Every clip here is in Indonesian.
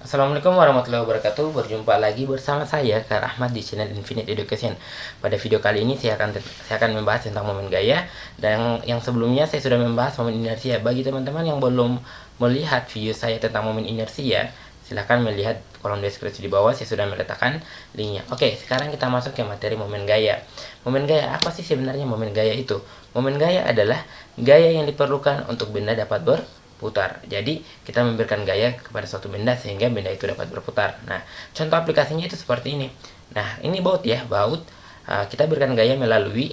Assalamualaikum warahmatullahi wabarakatuh. Berjumpa lagi bersama saya Kak Rahmat di channel Infinite Education. Pada video kali ini saya akan membahas tentang momen gaya, dan yang sebelumnya saya sudah membahas momen inersia. Bagi teman-teman yang belum melihat video saya tentang momen inersia, silahkan melihat kolom deskripsi di bawah, saya sudah meletakkan linknya. Oke, sekarang kita masuk ke materi momen gaya. Momen gaya, apa sih sebenarnya momen gaya itu? Momen gaya adalah gaya yang diperlukan untuk benda dapat berputar. Jadi kita memberikan gaya kepada suatu benda sehingga benda itu dapat berputar. Nah, contoh aplikasinya itu seperti ini. Nah, ini baut ya, baut. Kita berikan gaya melalui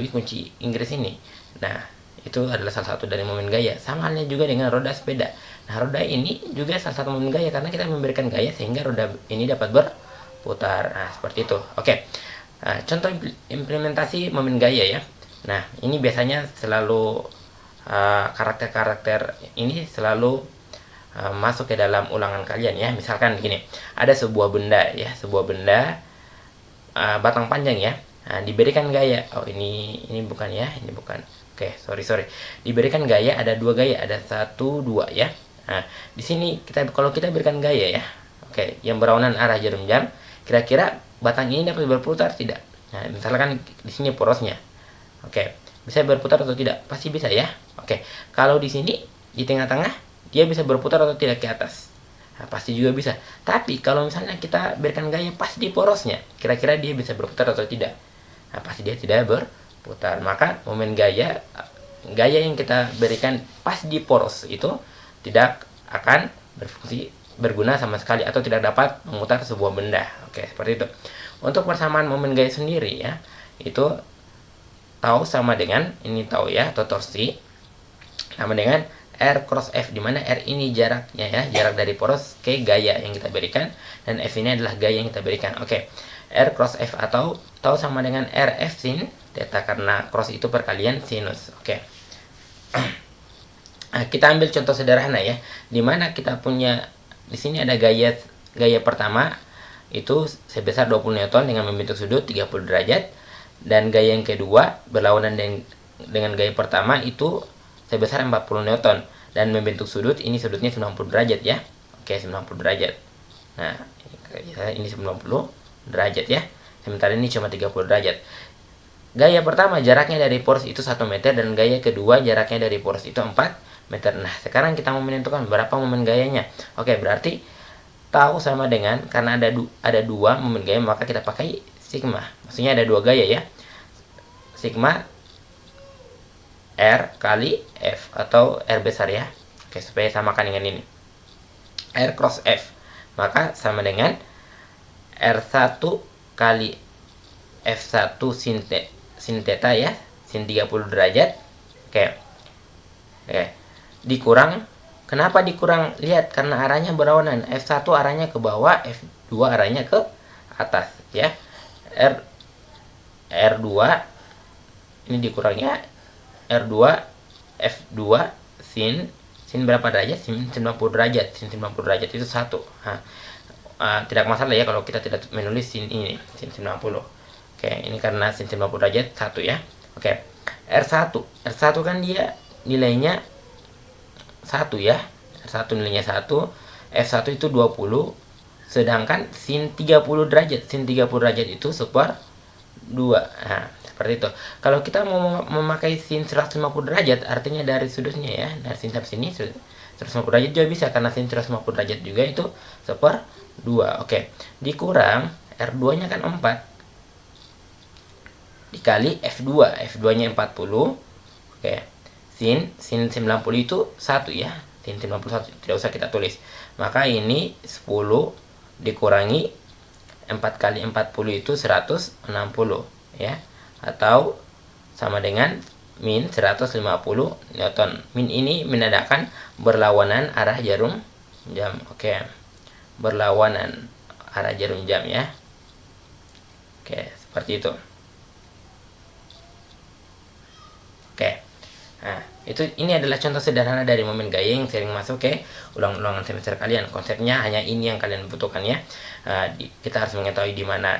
kunci Inggris ini. Nah, itu adalah salah satu dari momen gaya. Sama halnya juga dengan roda sepeda. Nah, roda ini juga salah satu momen gaya karena kita memberikan gaya sehingga roda ini dapat berputar. Nah, seperti itu. Oke. Nah, contoh implementasi momen gaya ya. Nah, ini biasanya selalu karakter-karakter ini selalu masuk ke dalam ulangan kalian ya. Misalkan gini, ada sebuah benda ya, sebuah benda batang panjang ya. Nah, diberikan gaya. Oh, ini bukan ya, ini bukan. Oke, sorry. Diberikan gaya, ada dua gaya, ada satu dua ya. Nah, di sini kalau kita berikan gaya ya. Oke, yang berlawanan arah jarum jam, kira-kira batang ini dapat berputar tidak? Nah, misalkan di sini porosnya. Oke, bisa berputar atau tidak? Pasti bisa ya. Oke, kalau di sini di tengah-tengah dia bisa berputar atau tidak ke atas? Nah, pasti juga bisa. Tapi kalau misalnya kita berikan gaya pas di porosnya, kira-kira dia bisa berputar atau tidak? Nah, pasti dia tidak berputar. Maka momen gaya yang kita berikan pas di poros itu tidak akan berguna sama sekali atau tidak dapat memutar sebuah benda. Oke, seperti itu. Untuk persamaan momen gaya sendiri ya, itu tau sama dengan, ini tau ya, atau torsi sama dengan R cross F, dimana R ini jaraknya ya, jarak dari poros ke gaya yang kita berikan, dan F ini adalah gaya yang kita berikan. Oke, R cross F atau tau sama dengan RF sin theta, karena cross itu perkalian sinus. Oke. Nah, kita ambil contoh sederhana ya, dimana kita punya di sini ada gaya pertama itu sebesar 20 Newton dengan membentuk sudut 30 derajat, dan gaya yang kedua berlawanan dengan gaya pertama itu sebesar 40 Newton dan membentuk sudut, ini sudutnya 90 derajat ya. Oke, 90 derajat. Nah, ini 90 derajat ya. Sementara ini cuma 30 derajat. Gaya pertama jaraknya dari poros itu 1 meter, dan gaya kedua jaraknya dari poros itu 4 meter. Nah, sekarang kita mau menentukan berapa momen gayanya. Oke, berarti tahu sama dengan, karena ada dua momen gaya, maka kita pakai sigma. Maksudnya ada dua gaya ya. Sigma R kali F atau R besar ya. Oke, supaya samakan dengan ini. R cross F. Maka sama dengan R1 kali F1 sin theta ya. Sin 30 derajat. Oke. Dikurang. Kenapa dikurang? Lihat, karena arahnya berlawanan. F1 arahnya ke bawah, F2 arahnya ke atas ya. R2 ini dikurangnya R2 F2 sin berapa derajat? Sin 90 derajat. Sin 90 derajat itu 1. Tidak masalah ya kalau kita tidak menulis sin ini, sin 90. Oke, ini karena sin 90 derajat 1 ya. Oke. R1 kan dia nilainya 1 ya. R1 nilainya 1, F1 itu 20, sedangkan sin 30 derajat. Sin 30 derajat itu 1/2. Nah, seperti itu. Kalau kita mau memakai sin 150 derajat, artinya dari sudutnya ya, dari sin sampai sini 150 derajat juga bisa, karena sin 150 derajat juga itu 1/2. Oke. Dikurang R2 nya kan 4 dikali F2. F2 nya 40. Oke. Sin 90 itu 1 ya. Sin 91 tidak usah kita tulis. Maka ini 10 dikurangi 4 kali 40 itu 160 ya, atau sama dengan min 150 Newton. Min ini menandakan berlawanan arah jarum jam. Oke. Berlawanan arah jarum jam ya. Oke, seperti itu. Oke. Nah, ini adalah contoh sederhana dari momen gaya yang sering masuk ke ulangan semester kalian. Konsepnya hanya ini yang kalian butuhkan ya. Kita harus mengetahui di mana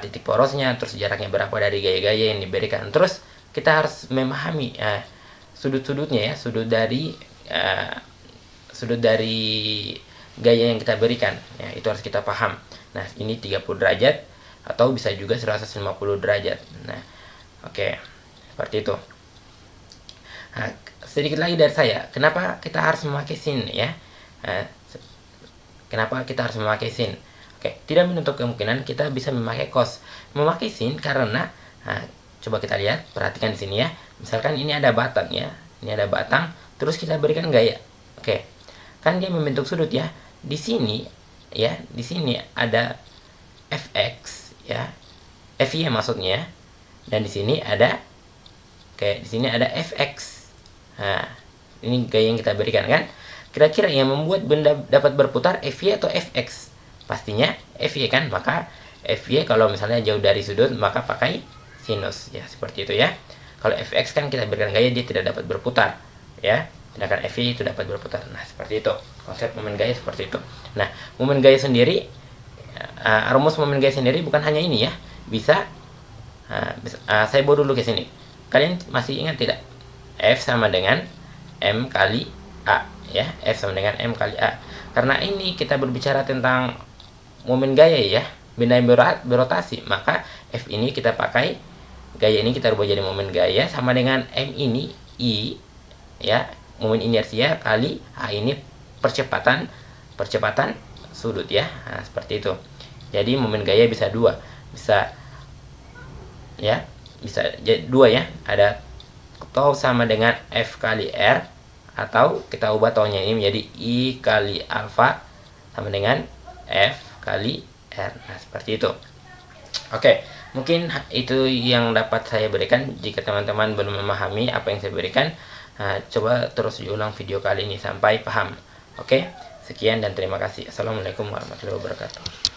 titik porosnya, terus jaraknya berapa dari gaya-gaya yang diberikan. Terus kita harus memahami sudut-sudutnya ya, sudut dari gaya yang kita berikan. Ya, itu harus kita paham. Nah, ini 30 derajat atau bisa juga 150 derajat. Nah, oke. Seperti itu. Nah, sedikit lagi dari saya, kenapa kita harus memakai sin ya? Nah, kenapa kita harus memakai sin? Oke, tidak menutup kemungkinan kita bisa memakai cos. Memakai sin karena, nah, coba kita lihat, perhatikan di sini ya. Misalkan ini ada batang ya, ini ada batang, terus kita berikan gaya. Oke, kan dia membentuk sudut ya. Di sini ya, di sini ada fx ya, fy maksudnya, dan di sini ada, oke, di sini ada fx. Nah, ini gaya yang kita berikan kan. Kira-kira yang membuat benda dapat berputar fy atau fx? Pastinya fy kan, maka fy kalau misalnya jauh dari sudut maka pakai sinus ya, seperti itu ya. Kalau fx kan kita berikan gaya dia tidak dapat berputar ya, sedangkan fy itu dapat berputar. Nah, seperti itu konsep momen gaya, seperti itu. Nah, momen gaya sendiri, rumus momen gaya sendiri bukan hanya ini ya, bisa, saya bawa dulu ke sini. Kalian masih ingat tidak? F sama dengan M kali A ya, F sama dengan M kali A. Karena ini kita berbicara tentang momen gaya ya, benda yang berotasi, maka F ini kita pakai, gaya ini kita rubah jadi momen gaya, sama dengan M ini I ya, momen inersia, kali A ini percepatan sudut ya. Nah, seperti itu. Jadi momen gaya bisa dua, bisa ya, bisa jadi dua ya, ada tau sama dengan F kali R, atau kita ubah taunya ini menjadi I kali alfa sama dengan F kali R. Nah, seperti itu. Oke, mungkin itu yang dapat saya berikan. Jika teman-teman belum memahami apa yang saya berikan, coba terus diulang video kali ini sampai paham. Oke, sekian dan terima kasih. Assalamualaikum warahmatullahi wabarakatuh.